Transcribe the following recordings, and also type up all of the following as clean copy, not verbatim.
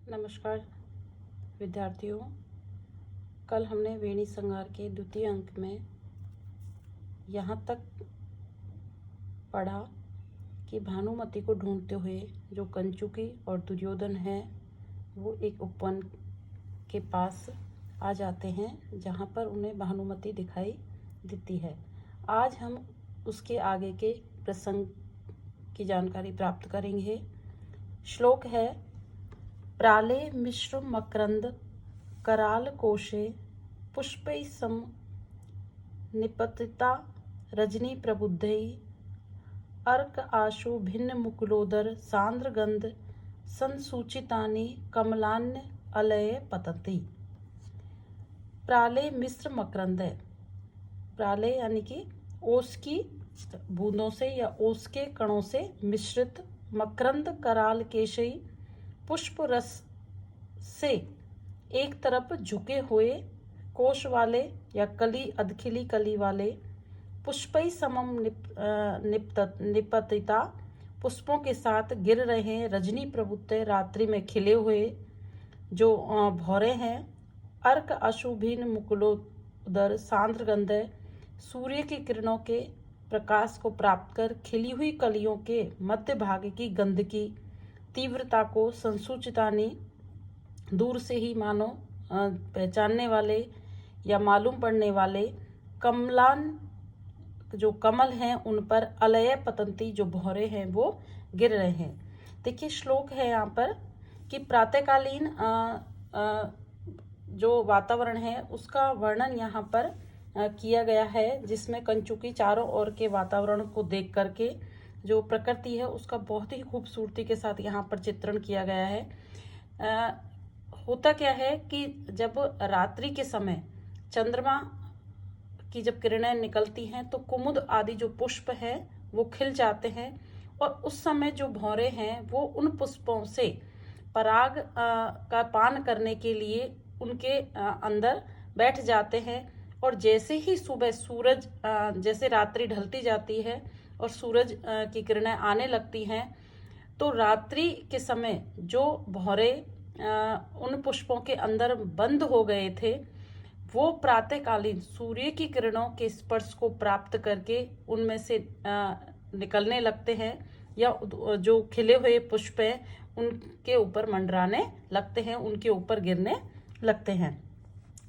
नमस्कार विद्यार्थियों। कल हमने वेणी संहार के द्वितीय अंक में यहाँ तक पढ़ा कि भानुमति को ढूंढते हुए जो कंचुकी और दुर्योधन है वो एक उपवन के पास आ जाते हैं जहाँ पर उन्हें भानुमति दिखाई देती है। आज हम उसके आगे के प्रसंग की जानकारी प्राप्त करेंगे। श्लोक है, प्राले मिश्र मकरंद कराल कोशे पुष्पै सम निपतिता रजनी प्रबुद्धै अर्क आशु भिन्न मुकुलोदर सांद्र गंध संसूचितानि कमलान्य अलय पतंती। प्राले मिश्र मकरंद है। प्राले यानी कि ओस की बूंदों से या ओस के कणों से मिश्रित मकरंद कराल केशई पुष्प रस से एक तरफ झुके हुए कोश वाले या कली अधखिली कली वाले पुष्पई समम निपतिता पुष्पों के साथ गिर रहे हैं रजनी प्रबुद्ध रात्रि में खिले हुए जो भौरे हैं। अर्क अशुभिन मुकुलोदर सांद्र गंध सूर्य की किरणों के प्रकाश को प्राप्त कर खिली हुई कलियों के मध्य भाग की गंध की तीव्रता को संसूचितानी दूर से ही मानो पहचानने वाले या मालूम पड़ने वाले कमलान जो कमल हैं उन पर अलय पतंती जो भौरे हैं वो गिर रहे हैं। देखिए श्लोक है यहाँ पर कि प्रातःकालीन जो वातावरण है उसका वर्णन यहाँ पर किया गया है, जिसमें कंचुकी चारों ओर के वातावरण को देख करके जो प्रकृति है उसका बहुत ही खूबसूरती के साथ यहाँ पर चित्रण किया गया है। होता क्या है कि जब रात्रि के समय चंद्रमा की जब किरणें निकलती हैं तो कुमुद आदि जो पुष्प हैं वो खिल जाते हैं और उस समय जो भौरे हैं वो उन पुष्पों से पराग का पान करने के लिए उनके अंदर बैठ जाते हैं। और जैसे ही सुबह सूरज जैसे रात्रि ढलती जाती है और सूरज की किरणें आने लगती हैं तो रात्रि के समय जो भौरे उन पुष्पों के अंदर बंद हो गए थे वो प्रातःकालीन सूर्य की किरणों के स्पर्श को प्राप्त करके उनमें से निकलने लगते हैं या जो खिले हुए पुष्प हैं उनके ऊपर मंडराने लगते हैं, उनके ऊपर गिरने लगते हैं।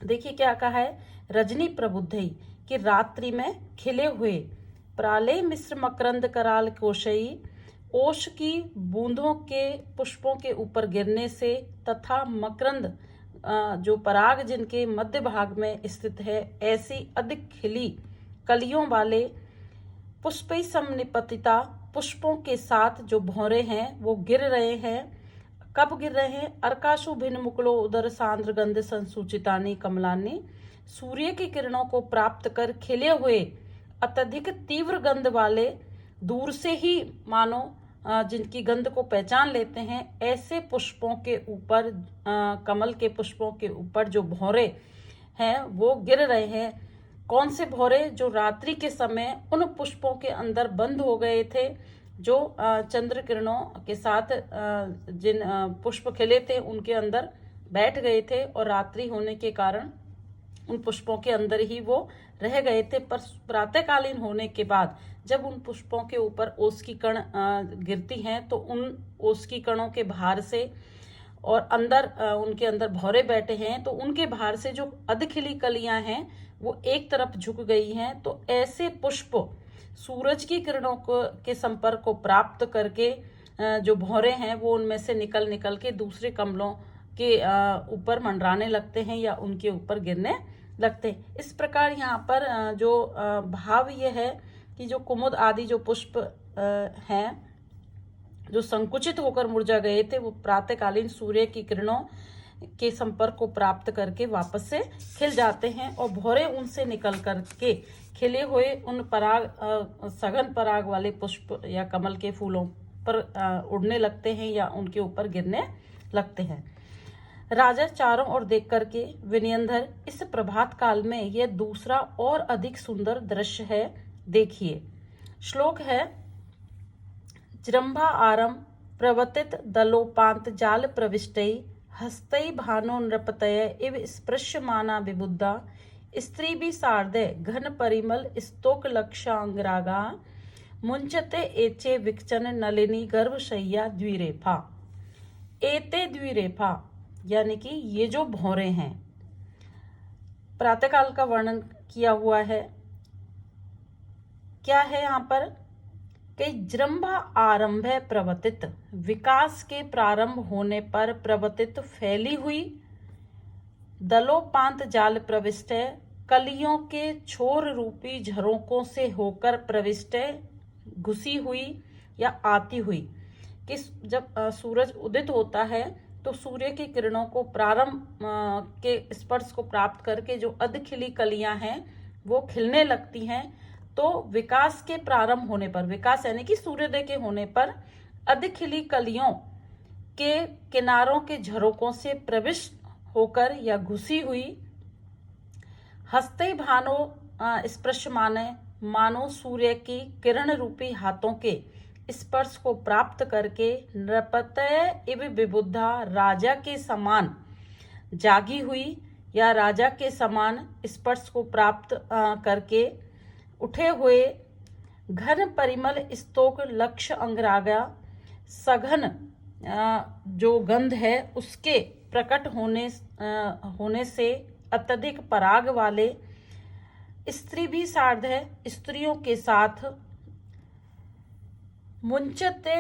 देखिए क्या कहा है, रजनी प्रबुद्धई कि रात्रि में खिले हुए प्राले मिश्र मकरंद कराल कोशई ओश की बूंदों के पुष्पों के ऊपर गिरने से तथा मकरंद जो पराग जिनके मध्य भाग में स्थित है ऐसी अधिक खिली कलियों वाले पुष्पै समनिपतिता पुष्पों के साथ जो भौरे हैं वो गिर रहे हैं। कब गिर रहे हैं? अर्काशु भिन्न मुकुलो उदर सांद्र गंध संसूचितानी कमलानी सूर्य की किरणों को प्राप्त कर खिले हुए अत्यधिक तीव्र गंध वाले दूर से ही मानो जिनकी गंध को पहचान लेते हैं ऐसे पुष्पों के ऊपर कमल के पुष्पों के ऊपर जो भौरे हैं वो गिर रहे हैं। कौन से भौरे? जो रात्रि के समय उन पुष्पों के अंदर बंद हो गए थे, जो चंद्र किरणों के साथ जिन पुष्प खिले थे उनके अंदर बैठ गए थे और रात्रि होने के कारण उन पुष्पों के अंदर ही वो रह गए थे। पर प्रातःकालीन होने के बाद जब उन पुष्पों के ऊपर ओस की कण गिरती हैं तो उन ओस की कणों के भार से और अंदर उनके अंदर भौरे बैठे हैं तो उनके भार से जो अधखिली कलियां हैं वो एक तरफ झुक गई हैं। तो ऐसे पुष्प सूरज की किरणों के संपर्क को प्राप्त करके जो भौरे हैं वो उनमें से निकल के दूसरे कमलों के ऊपर मंडराने लगते हैं या उनके ऊपर गिरने लगते हैं। इस प्रकार यहाँ पर जो भाव ये है कि जो कुमुद आदि जो पुष्प हैं जो संकुचित होकर मुरझा गए थे वो प्रातःकालीन सूर्य की किरणों के संपर्क को प्राप्त करके वापस से खिल जाते हैं और भौरे उनसे निकल करके खिले हुए उन पराग सघन पराग वाले पुष्प या कमल के फूलों पर उड़ने लगते हैं या उनके ऊपर गिरने लगते हैं। राजा चारों ओर देख करके विनयंधर इस प्रभात काल में यह दूसरा और अधिक सुंदर दृश्य है। देखिए श्लोक है, जृंभा आरम प्रवतित दलोपांत जाल प्रविष्टै हस्तै भानो नृपतय इव स्पृश्यमाना विबुद्धा स्त्री भी शारदे घन परिमल स्तोक लक्षांगरागा मुंचते एचे विकचन नलिनी गर्भशैया द्विरेफा। एते द्विरेफा यानी कि ये जो भौरे हैं, प्रातःकाल का वर्णन किया हुआ है। क्या है यहाँ पर कि जृंभा आरंभ प्रवर्तित, विकास के प्रारंभ होने पर प्रवर्तित फैली हुई, दलोपांत जाल प्रविष्ट, कलियों के छोर रूपी झरोकों से होकर प्रविष्ट, घुसी हुई या आती हुई। कि जब सूरज उदित होता है तो सूर्य की किरणों को प्रारंभ के स्पर्श को प्राप्त करके जो अधखिली कलियां हैं वो खिलने लगती हैं। तो विकास के प्रारंभ होने पर, विकास यानी कि सूर्योदय के होने पर अधखिली कलियों के किनारों के झरोकों से प्रविष्ट होकर या घुसी हुई, हस्ते भानो स्पृश्यमाने मानो सूर्य की किरण रूपी हाथों के स्पर्श को प्राप्त करके नृपतय इव विबुद्धा राजा के समान जागी हुई या राजा के समान स्पर्श को प्राप्त करके उठे हुए, घन परिमल स्तोक लक्ष्य अंगरागा सघन जो गंध है उसके प्रकट होने से अत्यधिक पराग वाले, स्त्री भी सार्ध है स्त्रियों के साथ, मुंचते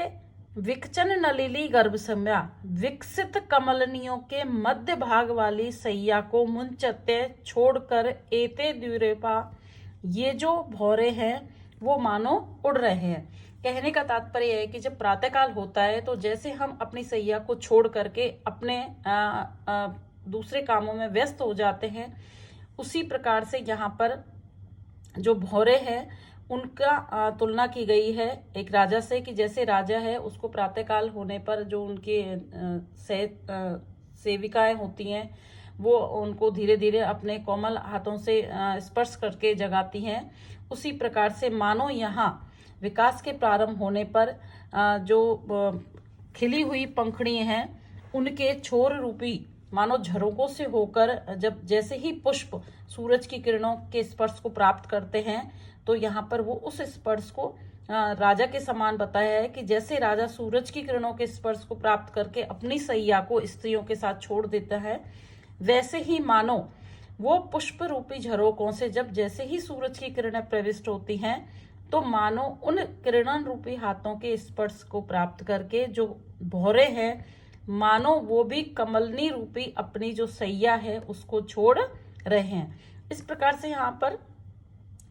विकचन नलिनी गर्भसम्या विकसित कमलनियों के मध्य भाग वाली सैया को मुंचते छोड़कर एते द्विरेफा ये जो भौरे हैं वो मानो उड़ रहे हैं। कहने का तात्पर्य है कि जब प्रातःकाल होता है तो जैसे हम अपनी सैया को छोड़ करके अपने दूसरे कामों में व्यस्त हो जाते हैं, उसी प्रकार से यहाँ पर जो भौरे हैं उनका तुलना की गई है एक राजा से, कि जैसे राजा है उसको प्रातःकाल होने पर जो उनके सेविकाएं होती हैं वो उनको धीरे धीरे अपने कोमल हाथों से स्पर्श करके जगाती हैं। उसी प्रकार से मानो यहाँ विकास के प्रारंभ होने पर जो खिली हुई पंखड़ी हैं उनके छोर रूपी मानो झरोकों से होकर जब जैसे ही पुष्प सूरज की किरणों के स्पर्श को प्राप्त करते हैं तो यहाँ पर वो उस स्पर्श को राजा के समान बताया है कि जैसे राजा सूरज की किरणों के स्पर्श को प्राप्त करके अपनी सैया को स्त्रियों के साथ छोड़ देता है, वैसे ही मानो वो पुष्प रूपी झरोकों से जब जैसे ही सूरज की किरणें प्रविष्ट होती हैं तो मानो उन किरण रूपी हाथों के स्पर्श को प्राप्त करके जो भौरे हैं मानो वो भी कमलनी रूपी अपनी जो सैया है उसको छोड़ रहे हैं। इस प्रकार से यहाँ पर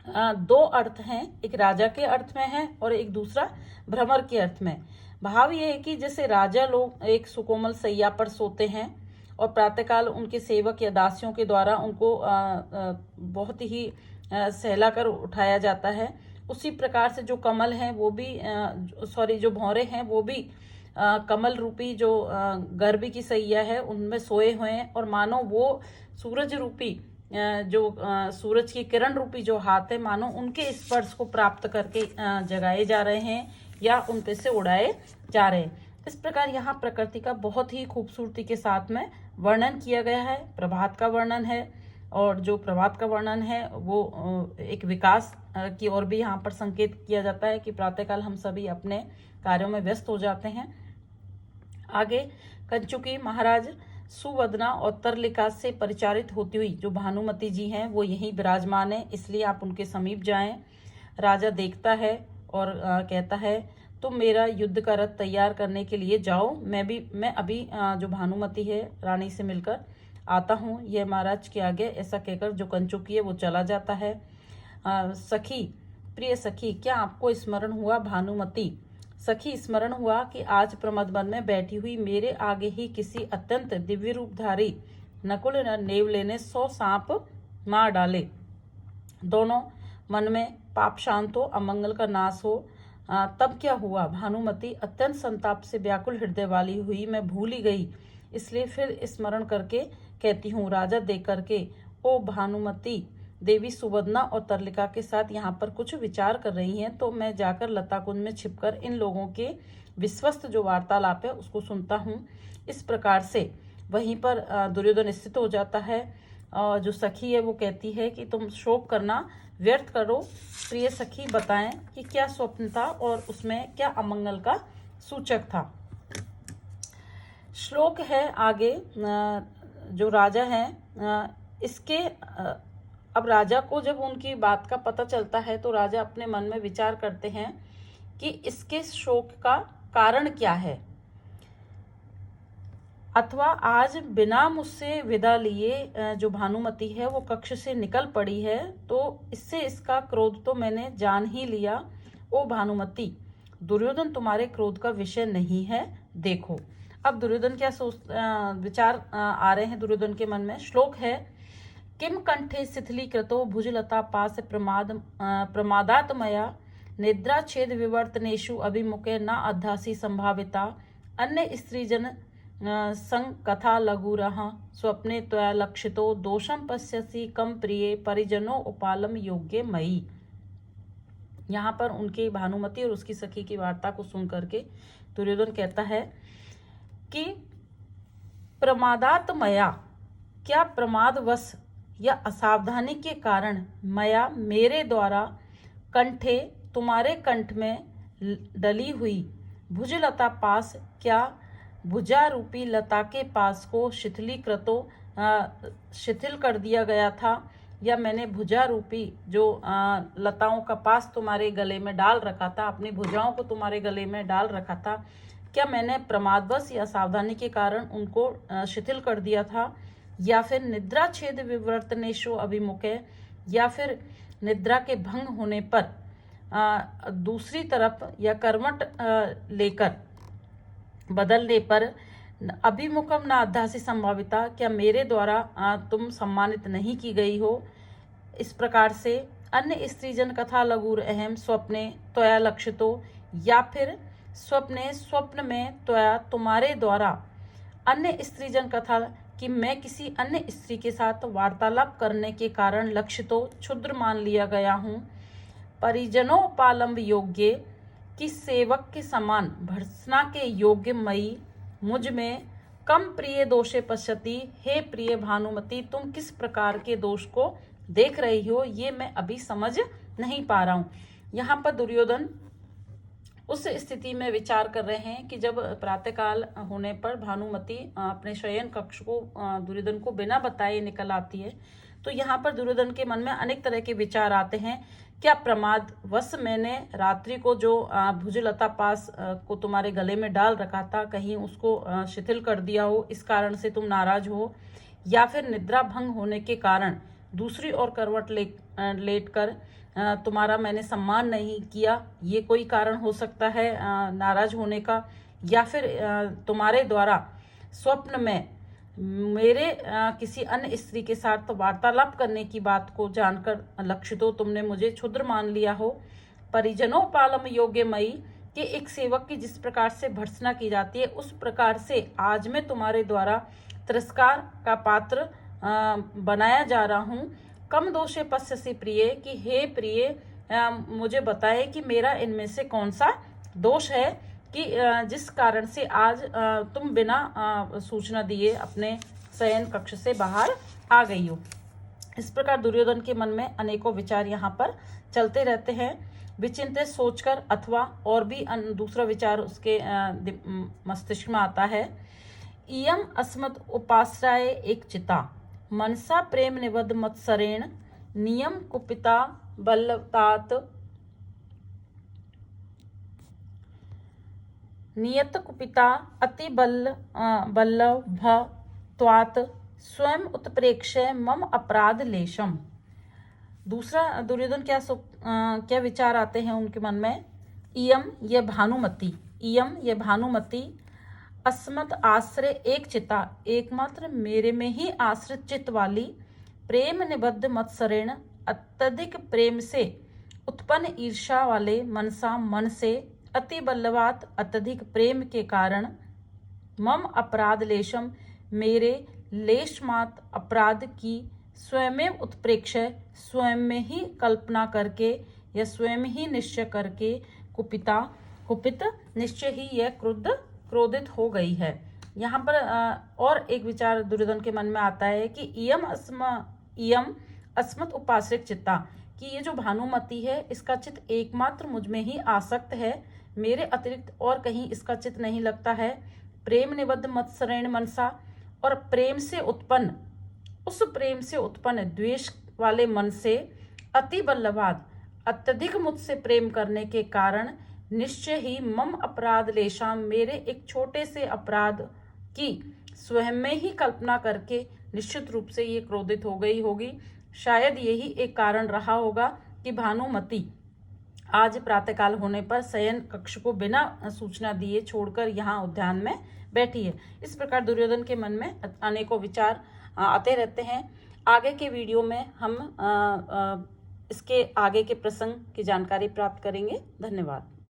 दो अर्थ हैं, एक राजा के अर्थ में है और एक दूसरा भ्रमर के अर्थ में। भाव ये है कि जैसे राजा लोग एक सुकोमल सैया पर सोते हैं और प्रातःकाल उनके सेवक या दासियों के द्वारा उनको बहुत ही सहला कर उठाया जाता है, उसी प्रकार से जो कमल हैं वो भी जो भौरे हैं वो भी कमल रूपी जो गर्भ की सैया है उनमें सोए हुए हैं और मानो वो सूरज रूपी जो सूरज की किरण रूपी जो हाथ है मानो उनके स्पर्श को प्राप्त करके जगाए जा रहे हैं या उन पे से उड़ाए जा रहे हैं। इस प्रकार यहाँ प्रकृति का बहुत ही खूबसूरती के साथ में वर्णन किया गया है। प्रभात का वर्णन है और जो प्रभात का वर्णन है वो एक विकास की ओर भी यहाँ पर संकेत किया जाता है कि प्रातःकाल हम सभी अपने कार्यों में व्यस्त हो जाते हैं। आगे कंचुकी महाराज सुवदना और तरलिका से परिचारित होती हुई जो भानुमति जी हैं वो यहीं विराजमान है, इसलिए आप उनके समीप जाएं। राजा देखता है और कहता है तुम मेरा युद्ध का रथ तैयार करने के लिए जाओ, मैं अभी जो भानुमति है रानी से मिलकर आता हूँ। यह महाराज के आगे ऐसा कहकर जो कंचुकी है वो चला जाता है। सखी, प्रिय सखी, क्या आपको स्मरण हुआ भानुमति? सखी, स्मरण हुआ कि आज प्रमद वन में बैठी हुई मेरे आगे ही किसी अत्यंत दिव्य रूपधारी नकुल नेव लेने 100 सांप मार डाले। दोनों मन में पाप शांत हो, अमंगल का नाश हो। तब क्या हुआ? भानुमति अत्यंत संताप से व्याकुल हृदय वाली हुई। मैं भूल ही गई, इसलिए फिर स्मरण करके कहती हूँ। राजा देख करके, ओ भानुमति, देवी सुवदना और तरलिका के साथ यहाँ पर कुछ विचार कर रही हैं, तो मैं जाकर लता कुंज में छिपकर इन लोगों के विश्वस्त जो वार्तालाप है उसको सुनता हूँ। इस प्रकार से वहीं पर दुर्योधन स्थित हो जाता है। जो सखी है वो कहती है कि तुम शोक करना व्यर्थ करो, प्रिय सखी बताएं कि क्या स्वप्न था और उसमें क्या अमंगल का सूचक था। श्लोक है आगे। जो राजा हैं इसके अब राजा को जब उनकी बात का पता चलता है तो राजा अपने मन में विचार करते हैं कि इसके शोक का कारण क्या है, अथवा आज बिना मुझसे विदा लिए जो भानुमति है वो कक्ष से निकल पड़ी है, तो इससे इसका क्रोध तो मैंने जान ही लिया। ओ भानुमति, दुर्योधन तुम्हारे क्रोध का विषय नहीं है, देखो। अब दुर्योधन क्या विचार आ रहे हैं दुर्योधन के मन में। श्लोक है, किम कंठे शिथिलीकृतो भुजलता पास प्रमादात मया निद्रा छेद विवर्तनेषु अभिमुखे न अध्यासी संभाविता अन्य स्त्रीजन संग कथा लघुरः स्वप्ने त्वया लक्षितो दोषम पश्यसि कम प्रिये परिजनों उपालम योग्य मयि। यहाँ पर उनकी भानुमति और उसकी सखी की वार्ता को सुन करके दुर्योधन कहता है कि प्रमादात मया, क्या प्रमादवश या असावधानी के कारण मया मेरे द्वारा कंठे तुम्हारे कंठ में डली हुई भुजलता पास, क्या भुजा रूपी लता के पास को शिथिल कर दिया गया था, या मैंने भुजा रूपी जो लताओं का पास तुम्हारे गले में डाल रखा था, अपनी भुजाओं को तुम्हारे गले में डाल रखा था, क्या मैंने प्रमादवश या सावधानी के कारण उनको शिथिल कर दिया था, या फिर निद्रा छेद विवर्तनेषु अभिमुखे, या फिर निद्रा के भंग होने पर दूसरी तरफ या करवट लेकर बदलने पर अभिमुखम न अध्यासी संभाविता, क्या मेरे द्वारा तुम सम्मानित नहीं की गई हो। इस प्रकार से अन्य स्त्रीजन कथा लघुर अहम स्वप्ने त्वया लक्षितो, या फिर स्वप्न में त्वया तुम्हारे द्वारा अन्य स्त्रीजन कथा कि मैं किसी अन्य स्त्री के साथ वार्तालाप करने के कारण लक्षितो क्षुद्र मान लिया गया हूँ। परिजनों पालंब योग्य कि सेवक के समान भर्त्सना के योग्य मई मुझ में कम प्रिय दोषे पश्यति। हे प्रिय भानुमति, तुम किस प्रकार के दोष को देख रही हो ये मैं अभी समझ नहीं पा रहा हूँ। यहाँ पर दुर्योधन उस स्थिति में विचार कर रहे हैं कि जब प्रातःकाल होने पर भानुमति अपने शयन कक्ष को दुर्योधन को बिना बताए निकल आती है, तो यहाँ पर दुर्योधन के मन में अनेक तरह के विचार आते हैं। क्या प्रमादवश मैंने रात्रि को जो भुजलता पास को तुम्हारे गले में डाल रखा था, कहीं उसको शिथिल कर दिया हो, इस कारण से तुम नाराज हो, या फिर निद्रा भंग होने के कारण दूसरी ओर करवट लेट कर तुम्हारा मैंने सम्मान नहीं किया, ये कोई कारण हो सकता है नाराज होने का, या फिर तुम्हारे द्वारा स्वप्न में मेरे किसी अन्य स्त्री के साथ वार्तालाप करने की बात को जानकर लक्षितो तुमने मुझे क्षुद्र मान लिया हो। परिजनों पालम योग्य मई कि एक सेवक की जिस प्रकार से भर्त्सना की जाती है उस प्रकार से आज मैं तुम्हारे द्वारा तिरस्कार का पात्र बनाया जा रहा हूँ। कम दोषे पश्यसि प्रिय कि हे प्रिय मुझे बताए कि मेरा इनमें से कौन सा दोष है कि जिस कारण से आज तुम बिना सूचना दिए अपने शयन कक्ष से बाहर आ गई हो। इस प्रकार दुर्योधन के मन में अनेकों विचार यहाँ पर चलते रहते हैं। विचिंतित सोचकर अथवा और भी दूसरा विचार उसके मस्तिष्क में आता है। इयम अस्मत् उपाश्रय एक चिता मनसा प्रेम निबद्ध मत्सरेण नियम कुपिता बल्लतात नियत कुपिता अति बल्लभत्वात् स्वयं उत्प्रेक्ष्य मम अपराध लेशम। दूसरा दुर्योधन क्या विचार आते हैं उनके मन में। इयम ये भानुमति अस्मत् आश्रय एक चिता एकमात्र मेरे में ही आश्रित चित्त वाली प्रेम निबद्ध मत्सरेण अत्यधिक प्रेम से उत्पन्न ईर्षा वाले मनसा मन से अति बल्लवात अत्यधिक प्रेम के कारण मम अपराध लेशम मेरे लेशमात अपराध की स्वयं उत्प्रेक्ष्य स्वयं में ही कल्पना करके या स्वयं ही निश्चय करके कुपित निश्चय ही यह क्रोधित हो गई है। यहाँ पर और एक विचार दुर्योधन के मन में आता है कि इयम अस्मत् उपाश्रित चित्ता, कि ये जो भानुमति है इसका चित्त एकमात्र मुझ में ही आसक्त है, मेरे अतिरिक्त और कहीं इसका चित्त नहीं लगता है। प्रेम निबद्ध मत्सरेण मनसा, और उस प्रेम से उत्पन्न द्वेष वाले मन से अति बल्लभाद, अत्यधिक मुझसे प्रेम करने के कारण निश्चय ही मम अपराध लेशाम, मेरे एक छोटे से अपराध की स्वयं में ही कल्पना करके निश्चित रूप से ये क्रोधित हो गई होगी। शायद यही एक कारण रहा होगा कि भानुमति आज प्रातःकाल होने पर शयन कक्ष को बिना सूचना दिए छोड़कर यहाँ उद्यान में बैठी है। इस प्रकार दुर्योधन के मन में अनेकों विचार आते रहते हैं। आगे के वीडियो में हम इसके आगे के प्रसंग की जानकारी प्राप्त करेंगे। धन्यवाद।